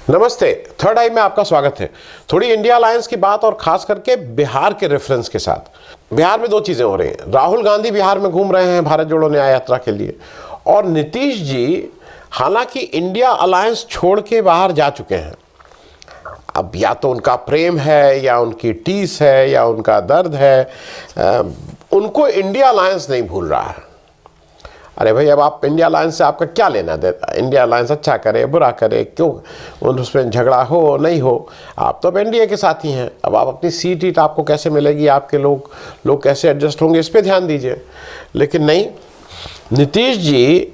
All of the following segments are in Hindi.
नमस्ते, थर्ड आई में आपका स्वागत है। थोड़ी इंडिया अलायंस की बात और खास करके बिहार के रेफरेंस के साथ। बिहार में दो चीजें हो रही हैं। राहुल गांधी बिहार में घूम रहे हैं भारत जोड़ो न्याय यात्रा के लिए, और नीतीश जी हालांकि इंडिया अलायंस छोड़ के बाहर जा चुके हैं। अब या तो उनका प्रेम है या उनकी टीस है या उनका दर्द है, उनको इंडिया अलायंस नहीं भूल रहा है। अरे भाई, अब आप इंडिया अलायंस से आपका क्या लेना देता? इंडिया अलायंस अच्छा करे बुरा करे, क्यों उसमें झगड़ा हो नहीं हो, आप तो अब एनडीए के साथ ही हैं। अब आप अपनी सीट आपको कैसे मिलेगी, आपके लोग कैसे एडजस्ट होंगे, इस पर ध्यान दीजिए। लेकिन नहीं, नीतीश जी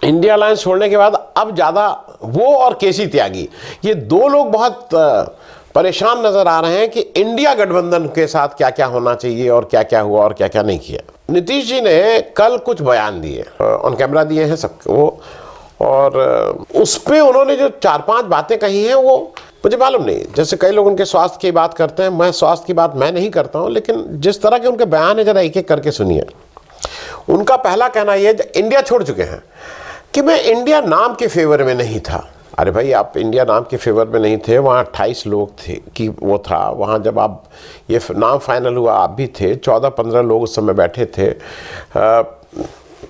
इंडिया अलायंस छोड़ने के बाद अब ज़्यादा वो और केसी त्यागी, ये दो लोग बहुत परेशान नजर आ रहे हैं कि इंडिया गठबंधन के साथ क्या क्या होना चाहिए और क्या क्या हुआ और क्या क्या नहीं किया। नीतीश जी ने कल कुछ बयान दिए, ऑन कैमरा दिए हैं सबको, और उस पे उन्होंने जो 4-5 बातें कही हैं वो मुझे मालूम नहीं। जैसे कई लोग उनके स्वास्थ्य की बात करते हैं, मैं स्वास्थ्य की बात मैं नहीं करता हूं, लेकिन जिस तरह के उनके बयान है जरा एक एक करके सुनिए। उनका पहला कहना यह, इंडिया छोड़ चुके हैं, कि मैं इंडिया नाम के फेवर में नहीं था। अरे भाई, आप इंडिया नाम के फेवर में नहीं थे, वहाँ 28 लोग थे कि वो था वहाँ, जब आप ये नाम फाइनल हुआ आप भी थे, 14-15 लोग उस समय बैठे थे।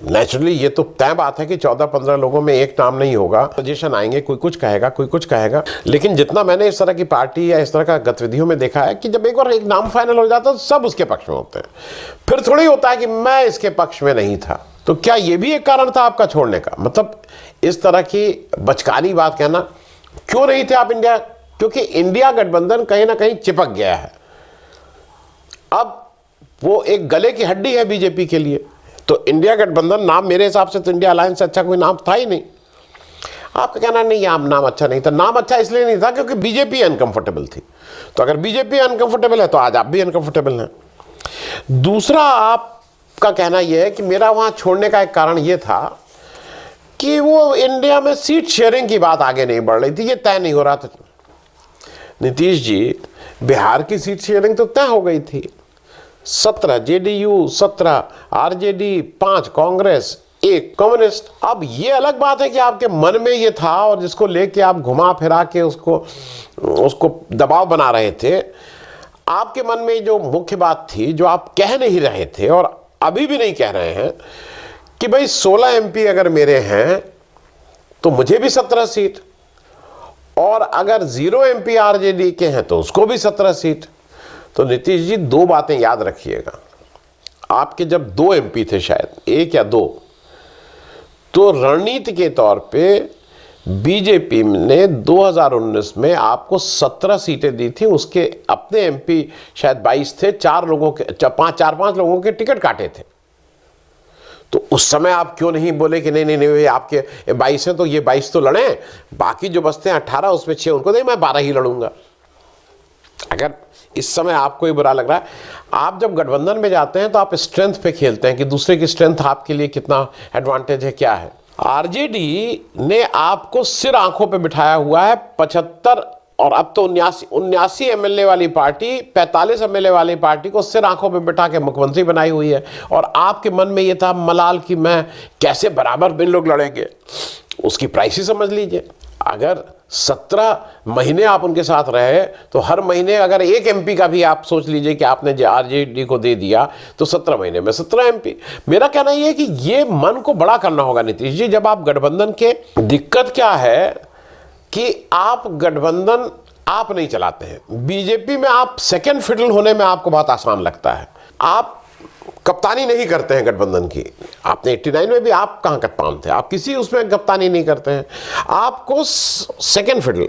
नेचुरली ये तो तय बात है कि 14-15 लोगों में एक नाम नहीं होगा, सजेशन आएंगे, कोई कुछ कहेगा कोई कुछ कहेगा। लेकिन जितना मैंने इस तरह की पार्टी या इस तरह का गतिविधियों में देखा है कि जब एक बार एक नाम फाइनल हो जाता है तो सब उसके पक्ष में होते हैं, फिर थोड़ी होता है कि मैं इसके पक्ष में नहीं था। तो क्या ये भी एक कारण था आपका छोड़ने का? मतलब इस तरह की बचकानी बात कहना, क्यों नहीं थे आप इंडिया? क्योंकि इंडिया गठबंधन कहीं ना कहीं चिपक गया है। अब वो एक गले की हड्डी है बीजेपी के लिए। तो इंडिया गठबंधन नाम, मेरे हिसाब से तो इंडिया अलायंस से अच्छा कोई नाम था ही नहीं। आपका कहना नहीं, नाम अच्छा नहीं था। नाम अच्छा इसलिए नहीं था क्योंकि बीजेपी अनकंफर्टेबल थी। तो अगर बीजेपी अनकंफर्टेबल है तो आज आप भी अनकंफर्टेबल हैं। दूसरा, आपका कहना यह है कि मेरा वहां छोड़ने का एक कारण यह था कि वो इंडिया में सीट शेयरिंग की बात आगे नहीं बढ़ रही थी, ये तय नहीं हो रहा था। नीतीश जी, बिहार की सीट शेयरिंग तो तय हो गई थी। 17 जेडीयू, 17 आरजेडी, 5 कांग्रेस, 1 कम्युनिस्ट। अब ये अलग बात है कि आपके मन में ये था और जिसको लेके आप घुमा फिरा के उसको दबाव बना रहे थे। आपके मन में जो मुख्य बात थी, जो आप कह नहीं रहे थे और अभी भी नहीं कह रहे हैं, कि भाई 16 एमपी अगर मेरे हैं तो मुझे भी 17 सीट, और अगर 0 एमपी आरजेडी के हैं तो उसको भी 17 सीट। तो नीतीश जी, दो बातें याद रखिएगा। आपके जब 2 एमपी थे, शायद 1 या 2, तो रणनीति के तौर पे बीजेपी ने 2019 में आपको 17 सीटें दी थी। उसके अपने एमपी शायद 22 थे, 4 लोगों के 4-5 लोगों के टिकट काटे थे। तो उस समय आप क्यों नहीं बोले कि नहीं, आपके 22 हैं तो ये 22 तो लड़े, बाकी जो बचते हैं 18, उसमें 6 उनको दे, मैं 12 ही लड़ूंगा। अगर इस समय आपको ये बुरा लग रहा है, आप जब गठबंधन में जाते हैं तो आप स्ट्रेंथ पे खेलते हैं कि दूसरे की स्ट्रेंथ आपके लिए कितना एडवांटेज है, क्या है। आरजेडी ने आपको सिर आंखों पे बिठाया हुआ है। 75 और अब तो 79 एमएलए वाली पार्टी, 45 एमएलए वाली पार्टी को सिर आंखों पे बिठा के मुख्यमंत्री बनाई हुई है। और आपके मन में ये था मलाल कि मैं कैसे बराबर बिन लोग लड़ेंगे। उसकी प्राइस ही समझ लीजिए। अगर 17 महीने आप उनके साथ रहे तो हर महीने अगर 1 एमपी का भी आप सोच लीजिए कि आपने आरजेडी को दे दिया, तो 17 महीने में 17 एमपी। मेरा कहना यह है कि ये मन को बड़ा करना होगा नीतीश जी। जब आप गठबंधन के, दिक्कत क्या है कि आप गठबंधन आप नहीं चलाते हैं। बीजेपी में आप सेकंड फिडल होने में आपको बहुत आसान लगता है। आप कप्तानी नहीं करते हैं गठबंधन की। आपने 89 में भी आप कहां कप्तान थे? आप किसी उसमें कप्तानी नहीं करते हैं। आपको सेकंड फिडल,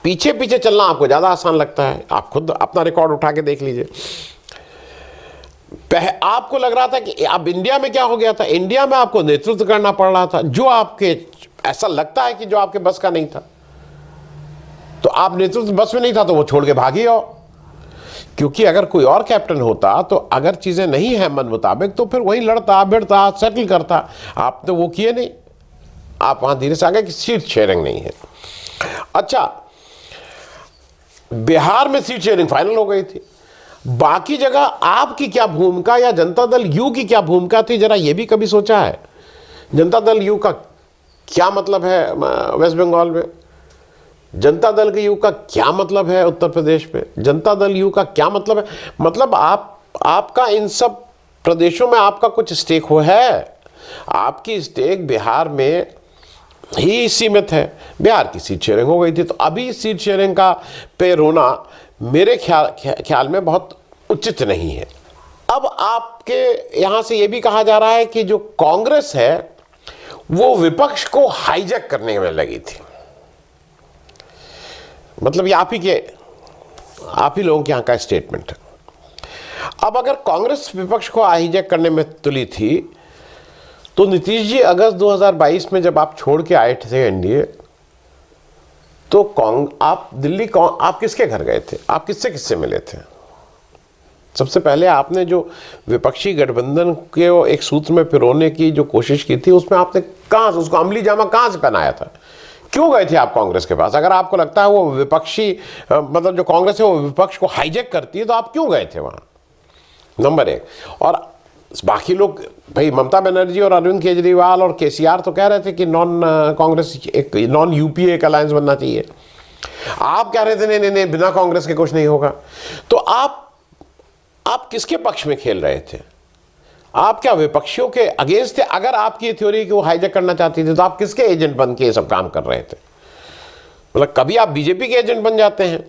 पीछे पीछे चलना आपको ज्यादा आसान लगता है। आप खुद अपना रिकॉर्ड उठा के देख लीजिए। आपको लग रहा था कि अब इंडिया में क्या हो गया था, इंडिया में आपको नेतृत्व करना पड़ रहा था, जो आपके, ऐसा लगता है कि जो आपके बस का नहीं था। तो आप नेतृत्व बस में नहीं था तो वो छोड़ के भागी हो। क्योंकि अगर कोई और कैप्टन होता तो अगर चीजें नहीं है मन मुताबिक तो फिर वही लड़ता भिड़ता सेटल करता। आप तो वो किए नहीं, आप वहां धीरे से आ गए कि सीट शेयरिंग नहीं है। अच्छा, बिहार में सीट शेयरिंग फाइनल हो गई थी। बाकी जगह आपकी क्या भूमिका या जनता दल यू की क्या भूमिका थी, जरा ये भी कभी सोचा है? जनता दल यू का क्या मतलब है वेस्ट बंगाल में? जनता दल के यू का क्या मतलब है उत्तर प्रदेश में? जनता दल यू का क्या मतलब है? मतलब आपका इन सब प्रदेशों में आपका कुछ स्टेक हो है। आपकी स्टेक बिहार में ही सीमित है। बिहार की सीट शेयरिंग हो गई थी, तो अभी सीट शेयरिंग का पे रोना मेरे ख्याल में बहुत उचित नहीं है। अब आपके यहां से यह भी कहा जा रहा है कि जो कांग्रेस है वो विपक्ष को हाईजैक करने में लगी थी। मतलब ये आप ही लोगों के यहां का स्टेटमेंट है। अब अगर कांग्रेस विपक्ष को हाईजैक करने में तुली थी, तो नीतीश जी अगस्त 2022 में जब आप छोड़ के आए थे एनडीए, तो आप दिल्ली आप किसके घर गए थे? आप किससे मिले थे? सबसे पहले आपने जो विपक्षी गठबंधन के एक सूत्र में पिरोने की जो कोशिश की थी, उसमें आपने कहां से उसको अमली जामा कहां से पहनाया था? क्यों गए थे आप कांग्रेस के पास? अगर आपको लगता है वो विपक्षी मतलब जो कांग्रेस है वो विपक्ष को हाईजैक करती है, तो आप क्यों गए थे वहां? नंबर एक। और बाकी लोग, भाई ममता बनर्जी और अरविंद केजरीवाल और केसीआर तो कह रहे थे कि नॉन कांग्रेस एक नॉन यूपीए एक अलायंस बनना चाहिए। आप कह रहे थे नहीं बिना कांग्रेस के कुछ नहीं होगा। तो आप किसके पक्ष में खेल रहे थे? आप क्या विपक्षियों के अगेंस्ट थे? अगर आपकी थ्योरी कि वो हाईजैक करना चाहती थी, तो आप किसके एजेंट बन के ये सब काम कर रहे थे? मतलब कभी आप बीजेपी के एजेंट बन जाते हैं,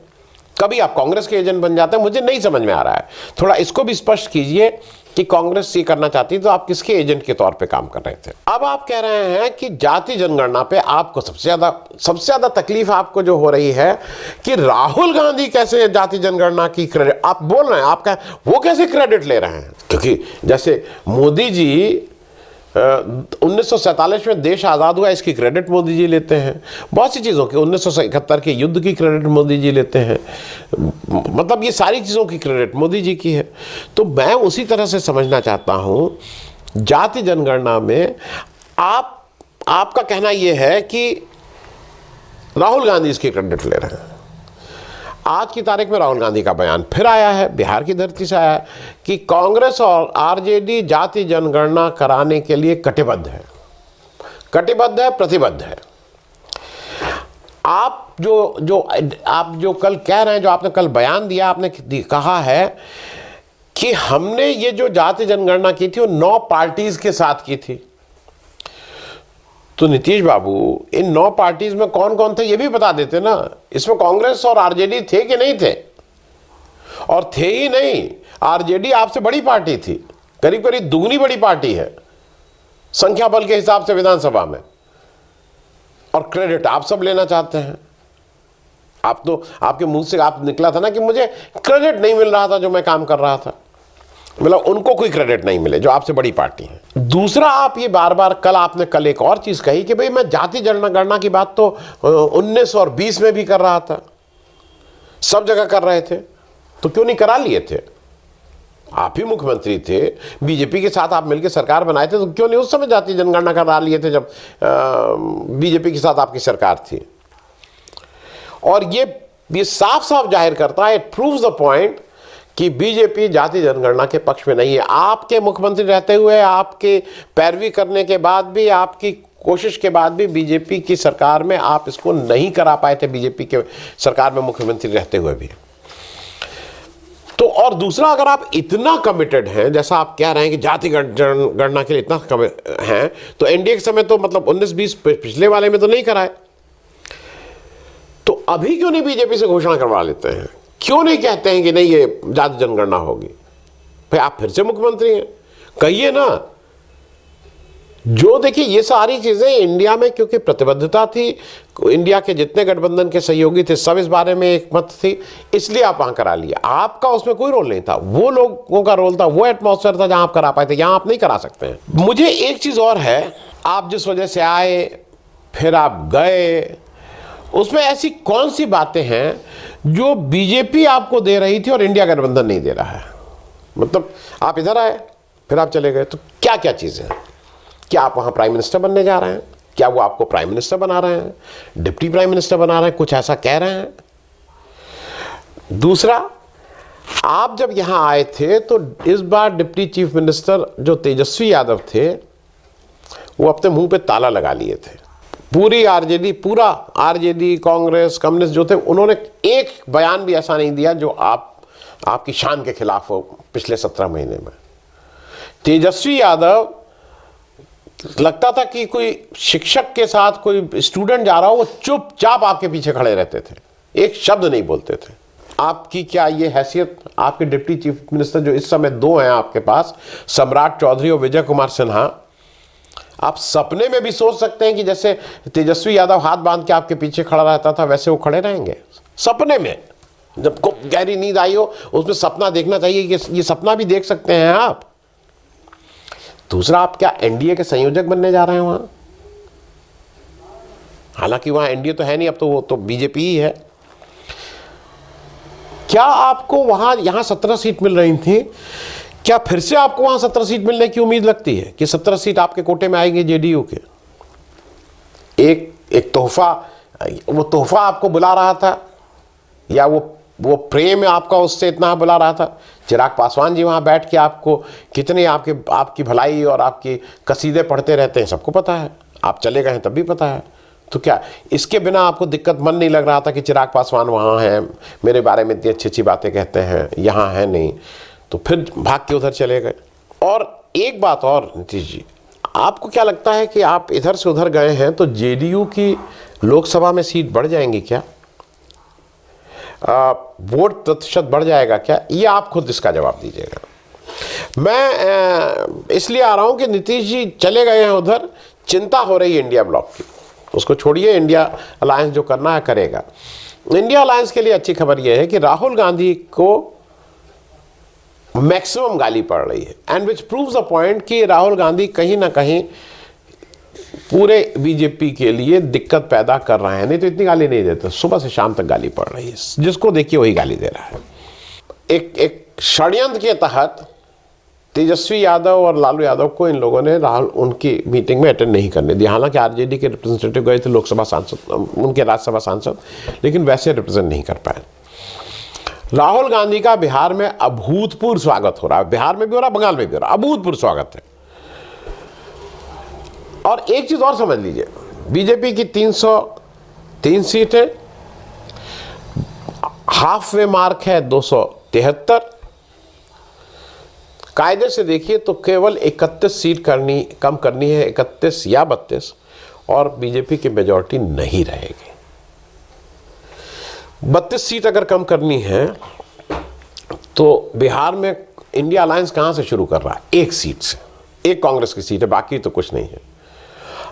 कभी आप कांग्रेस के एजेंट बन जाते हैं। मुझे नहीं समझ में आ रहा है। थोड़ा इसको भी स्पष्ट कीजिए कि कांग्रेस ये करना चाहती, तो आप किसके एजेंट के तौर पे काम कर रहे थे? अब आप कह रहे हैं कि जाति जनगणना पे आपको सबसे ज्यादा तकलीफ आपको जो हो रही है कि राहुल गांधी कैसे जाति जनगणना की क्रेडिट आप बोल रहे हैं, आपका वो कैसे क्रेडिट ले रहे हैं? क्योंकि जैसे मोदी जी 1947 में देश आज़ाद हुआ, इसकी क्रेडिट मोदी जी लेते हैं। बहुत सी चीज़ों की 1971 के युद्ध की क्रेडिट मोदी जी लेते हैं। मतलब ये सारी चीज़ों की क्रेडिट मोदी जी की है। तो मैं उसी तरह से समझना चाहता हूँ, जाति जनगणना में आपका कहना यह है कि राहुल गांधी इसकी क्रेडिट ले रहे हैं। आज की तारीख में राहुल गांधी का बयान फिर आया है, बिहार की धरती से आया है, कि कांग्रेस और आरजेडी जाति जनगणना कराने के लिए कटिबद्ध है, प्रतिबद्ध है। आप जो कल कह रहे हैं, जो आपने कल बयान दिया, आपने कहा है कि हमने ये जो जाति जनगणना की थी वो 9 पार्टीज के साथ की थी। तो नीतीश बाबू, इन 9 पार्टीज में कौन कौन थे ये भी बता देते ना। इसमें कांग्रेस और आरजेडी थे कि नहीं थे? और थे ही नहीं, आरजेडी आपसे बड़ी पार्टी थी, करीब करीब दुगनी बड़ी पार्टी है संख्या बल के हिसाब से विधानसभा में, और क्रेडिट आप सब लेना चाहते हैं। आप तो आपके मुंह से आप निकला था ना कि मुझे क्रेडिट नहीं मिल रहा था जो मैं काम कर रहा था। मतलब उनको कोई क्रेडिट नहीं मिले जो आपसे बड़ी पार्टी है। दूसरा, आप ये बार बार कल एक और चीज कही कि भाई मैं जाति जनगणना की बात तो 19 और 20 में भी कर रहा था, सब जगह कर रहे थे, तो क्यों नहीं करा लिए थे? आप ही मुख्यमंत्री थे, बीजेपी के साथ आप मिलकर सरकार बनाए थे, तो क्यों नहीं उस समय जाति जनगणना करा लिए थे जब बीजेपी के साथ आपकी सरकार थी? और ये साफ साफ जाहिर करता है, इट प्रूव्स द पॉइंट कि बीजेपी जाति जनगणना के पक्ष में नहीं है। आपके मुख्यमंत्री रहते हुए, आपके पैरवी करने के बाद भी, आपकी कोशिश के बाद भी बीजेपी की सरकार में आप इसको नहीं करा पाए थे, बीजेपी के सरकार में मुख्यमंत्री रहते हुए भी। तो और दूसरा, अगर आप इतना कमिटेड हैं, जैसा आप कह रहे हैं कि जाति जनगणना के लिए इतना हैं, तो एनडीए के समय तो मतलब 19-20 पिछले वाले में तो नहीं कराए, तो अभी क्यों नहीं बीजेपी से घोषणा करवा लेते हैं? क्यों नहीं कहते हैं कि नहीं ये जाति जनगणना होगी? भाई आप फिर से मुख्यमंत्री हैं, कहिए ना। जो देखिए, ये सारी चीजें इंडिया में क्योंकि प्रतिबद्धता थी, इंडिया के जितने गठबंधन के सहयोगी थे सब इस बारे में एक मत थी, इसलिए आप वहां करा लिया। आपका उसमें कोई रोल नहीं था, वो लोगों का रोल था, वो एटमॉस्फेयर था जहां आप करा पाए थे, यहां आप नहीं करा सकते हैं। मुझे एक चीज और है, आप जिस वजह से आए फिर आप गए, उसमें ऐसी कौन सी बातें हैं जो बीजेपी आपको दे रही थी और इंडिया गठबंधन नहीं दे रहा है? मतलब आप इधर आए फिर आप चले गए, तो क्या क्या चीजें हैं? क्या आप वहां प्राइम मिनिस्टर बनने जा रहे हैं? क्या वो आपको प्राइम मिनिस्टर बना रहे हैं, डिप्टी प्राइम मिनिस्टर बना रहे हैं, कुछ ऐसा कह रहे हैं? दूसरा, आप जब यहां आए थे तो इस बार डिप्टी चीफ मिनिस्टर जो तेजस्वी यादव थे, वो अपने मुंह पे ताला लगा लिए थे। पूरी आरजेडी, पूरा आरजेडी, कांग्रेस, कम्युनिस्ट जो थे, उन्होंने एक बयान भी ऐसा नहीं दिया जो आपकी शान के खिलाफ हो पिछले 17 महीने में। तेजस्वी यादव लगता था कि कोई शिक्षक के साथ कोई स्टूडेंट जा रहा हो, वो चुपचाप आपके पीछे खड़े रहते थे, एक शब्द नहीं बोलते थे। आपकी क्या ये हैसियत, आपके डिप्टी चीफ मिनिस्टर जो इस समय 2 हैं आपके पास, सम्राट चौधरी और विजय कुमार सिन्हा, आप सपने में भी सोच सकते हैं कि जैसे तेजस्वी यादव हाथ बांध के आपके पीछे खड़ा रहता था वैसे वो खड़े रहेंगे? सपने में, जब को गहरी नींद आई हो उसमें सपना देखना चाहिए कि ये सपना भी देख सकते हैं आप। दूसरा, आप क्या एनडीए के संयोजक बनने जा रहे हैं वहां? हालांकि वहां एनडीए तो है नहीं, अब तो वो तो बीजेपी ही है। क्या आपको वहां, यहां 17 सीट मिल रही थी, क्या फिर से आपको वहां 17 सीट मिलने की उम्मीद लगती है कि 17 सीट आपके कोटे में आएंगे जेडीयू के? एक तोहफा, वो तोहफा आपको बुला रहा था, या वो प्रेम आपका उससे इतना बुला रहा था? चिराग पासवान जी वहां बैठ के आपको कितने आपकी भलाई और आपकी कसीदे पढ़ते रहते हैं, सबको पता है। आप चले गए हैं तब भी पता है। तो क्या इसके बिना आपको दिक्कत, मन नहीं लग रहा था कि चिराग पासवान वहां हैं, मेरे बारे में इतनी अच्छी अच्छी बातें कहते हैं, यहां है नहीं, तो फिर भाग के उधर चले गए? और एक बात और नीतीश जी, आपको क्या लगता है कि आप इधर से उधर गए हैं तो जेडीयू की लोकसभा में सीट बढ़ जाएंगी क्या? वोट प्रतिशत बढ़ जाएगा क्या? ये आप खुद इसका जवाब दीजिएगा। मैं इसलिए आ रहा हूं कि नीतीश जी चले गए हैं उधर, चिंता हो रही है इंडिया ब्लॉक की। उसको छोड़िए, इंडिया अलायंस जो करना है करेगा। इंडिया अलायंस के लिए अच्छी खबर यह है कि राहुल गांधी को मैक्सिमम गाली पड़ रही है, and which proves the point कि राहुल गांधी कहीं ना कहीं पूरे बीजेपी के लिए दिक्कत पैदा कर रहे हैं। नहीं तो इतनी गाली नहीं देते, सुबह से शाम तक गाली पड़ रही है, जिसको देखिए वही गाली दे रहा है। एक षड्यंत्र के तहत तेजस्वी यादव और लालू यादव को इन लोगों ने उनकी मीटिंग में अटेंड नहीं करने दिया। हालांकि आरजेडी के रिप्रेजेंटेटिव गए थे, लोकसभा सांसद, उनके राज्यसभा सांसद, लेकिन वैसे रिप्रेजेंट नहीं कर पाए। राहुल गांधी का बिहार में अभूतपूर्व स्वागत हो रहा है, बिहार में भी हो रहा है, बंगाल में भी हो रहा है, अभूतपूर्व स्वागत है। और एक चीज और समझ लीजिए, बीजेपी की 303 सीटें, हाफ वे मार्क है 273। कायदे से देखिए तो केवल 31 सीट कम करनी है, 31 या 32, और बीजेपी की मेजॉरिटी नहीं रहेगी। 32 सीट अगर कम करनी है तो बिहार में इंडिया अलायंस कहां से शुरू कर रहा है? 1 सीट से, 1 कांग्रेस की सीट है, बाकी तो कुछ नहीं है।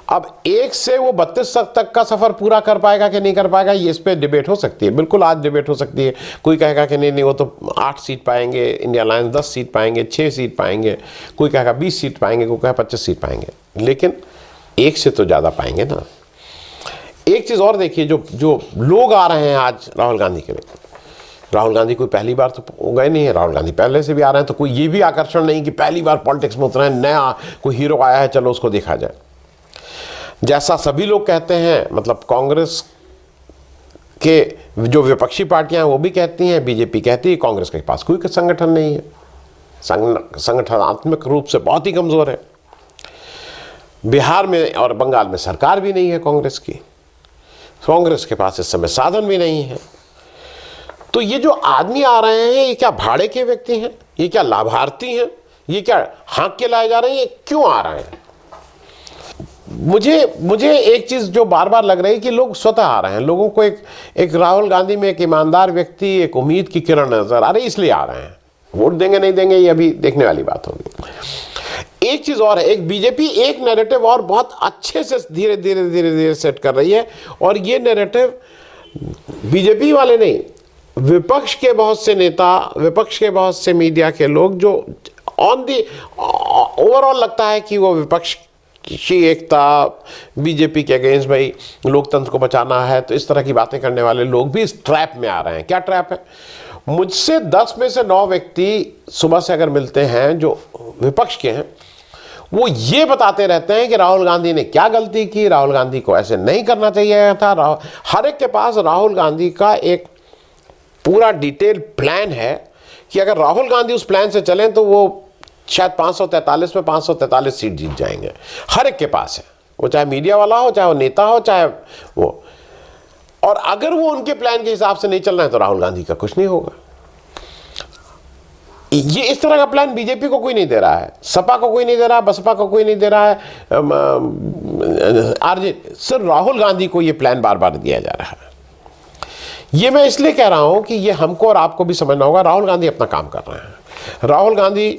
अब 1 से वो 32 तक का सफर पूरा कर पाएगा कि नहीं कर पाएगा, ये इस पे डिबेट हो सकती है, बिल्कुल आज डिबेट हो सकती है। कोई कहेगा कि नहीं वो तो 8 सीट पाएंगे, इंडिया अलायंस 10 सीट पाएंगे, 6 सीट पाएंगे, कोई कहेगा 20 सीट पाएंगे, कोई कहेगा 25 सीट पाएंगे, लेकिन 1 से तो ज़्यादा पाएंगे ना। एक चीज़ और देखिए, जो लोग आ रहे हैं आज राहुल गांधी के लिए, राहुल गांधी कोई पहली बार तो गए नहीं है, राहुल गांधी पहले से भी आ रहे हैं, तो कोई ये भी आकर्षण नहीं कि पहली बार पॉलिटिक्स में उतरे हैं, नया कोई हीरो आया है, चलो उसको देखा जाए। जैसा सभी लोग कहते हैं, मतलब कांग्रेस के जो विपक्षी पार्टियां हैं वो भी कहती हैं, बीजेपी कहती है कांग्रेस के पास कोई संगठन नहीं है, संगठनात्मक रूप से बहुत ही कमजोर है। बिहार में और बंगाल में सरकार भी नहीं है कांग्रेस की, कांग्रेस के पास इस समय साधन भी नहीं है। तो ये जो आदमी आ रहे हैं, ये क्या भाड़े के व्यक्ति हैं? ये क्या लाभार्थी हैं? ये क्या हाँक के लाए जा रहे हैं? ये क्यों आ रहे हैं? मुझे एक चीज जो बार बार लग रही है कि लोग स्वतः आ रहे हैं, लोगों को एक राहुल गांधी में एक ईमानदार व्यक्ति, एक उम्मीद की किरण नजर आ रही, इसलिए आ रहे हैं। वोट देंगे नहीं देंगे ये अभी देखने वाली बात होगी। एक चीज और है, एक बीजेपी एक नैरेटिव और बहुत अच्छे से धीरे धीरे सेट कर रही है, और ये नैरेटिव बीजेपी वाले नहीं, विपक्ष के बहुत से नेता, विपक्ष के बहुत से मीडिया के लोग जो ऑन दी ओवरऑल लगता है कि वो विपक्ष की एकता, बीजेपी के अगेंस्ट भाई लोकतंत्र को बचाना है, तो इस तरह की बातें करने वाले लोग भी इस ट्रैप में आ रहे हैं। क्या ट्रैप है? मुझसे 10 में से 9 व्यक्ति सुबह से अगर मिलते हैं जो विपक्ष के हैं, वो ये बताते रहते हैं कि राहुल गांधी ने क्या गलती की, राहुल गांधी को ऐसे नहीं करना चाहिए था। हर एक के पास राहुल गांधी का एक पूरा डिटेल प्लान है कि अगर राहुल गांधी उस प्लान से चलें तो वो शायद 543 में 543 सीट जीत जाएंगे, हर एक के पास है। वो चाहे मीडिया वाला हो, चाहे वो नेता हो, चाहे वो। और अगर वो उनके प्लान के हिसाब से नहीं चल रहा है तो राहुल गांधी का कुछ नहीं होगा। ये इस तरह का प्लान बीजेपी को कोई नहीं दे रहा है, सपा को कोई नहीं दे रहा है, बसपा को कोई नहीं दे रहा है, सिर्फ राहुल गांधी को ये प्लान बार बार दिया जा रहा है। ये मैं इसलिए कह रहा हूं कि ये हमको और आपको भी समझना होगा, राहुल गांधी अपना काम कर रहे हैं। राहुल गांधी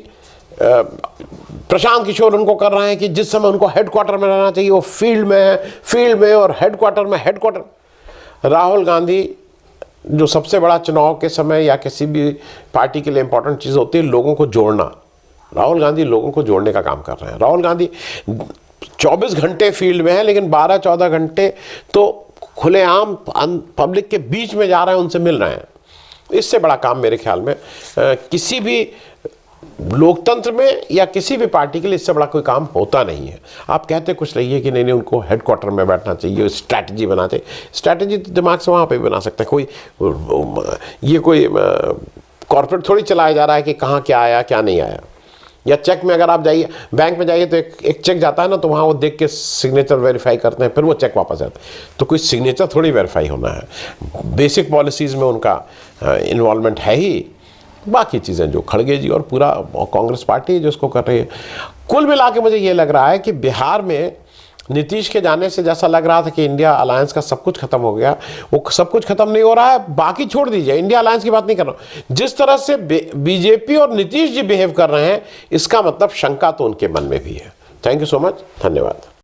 प्रशांत किशोर उनको कर रहे हैं कि जिस समय उनको हेडक्वार्टर में रहना चाहिए वो फील्ड में है, फील्ड में और हेडक्वार्टर में हेडक्वार्टर। राहुल गांधी जो सबसे बड़ा चुनाव के समय या किसी भी पार्टी के लिए इंपॉर्टेंट चीज़ होती है लोगों को जोड़ना, राहुल गांधी लोगों को जोड़ने का काम कर रहे हैं। राहुल गांधी 24 घंटे फील्ड में है, लेकिन 12-14 घंटे तो खुलेआम पब्लिक के बीच में जा रहे हैं, उनसे मिल रहे हैं। इससे बड़ा काम मेरे ख्याल में किसी भी लोकतंत्र में या किसी भी पार्टी के लिए इससे बड़ा कोई काम होता नहीं है। आप कहते कुछ रहिए कि नहीं उनको हेडक्वार्टर में बैठना चाहिए, स्ट्रैटेजी बनाते, स्ट्रैटेजी तो दिमाग से वहाँ पे भी बना सकते हैं। कोई ये कोई कॉर्पोरेट थोड़ी चलाया जा रहा है कि कहाँ क्या आया क्या नहीं आया। या चेक में अगर आप जाइए बैंक में जाइए तो एक चेक जाता है ना, तो वहाँ वो देख के सिग्नेचर वेरीफाई करते हैं, फिर वो चेक वापस आता है। तो कोई सिग्नेचर थोड़ी वेरीफाई होना है। बेसिक पॉलिसीज़ में उनका इन्वॉल्वमेंट है ही, बाकी चीज़ें जो खड़गे जी और पूरा कांग्रेस पार्टी जो इसको कर रही है। कुल मिला के मुझे ये लग रहा है कि बिहार में नीतीश के जाने से जैसा लग रहा था कि इंडिया अलायंस का सब कुछ खत्म हो गया, वो सब कुछ खत्म नहीं हो रहा है। बाकी छोड़ दीजिए, इंडिया अलायंस की बात नहीं कर रहा हूँ, जिस तरह से बीजेपी और नीतीश जी बिहेव कर रहे हैं, इसका मतलब शंका तो उनके मन में भी है। थैंक यू सो मच, धन्यवाद।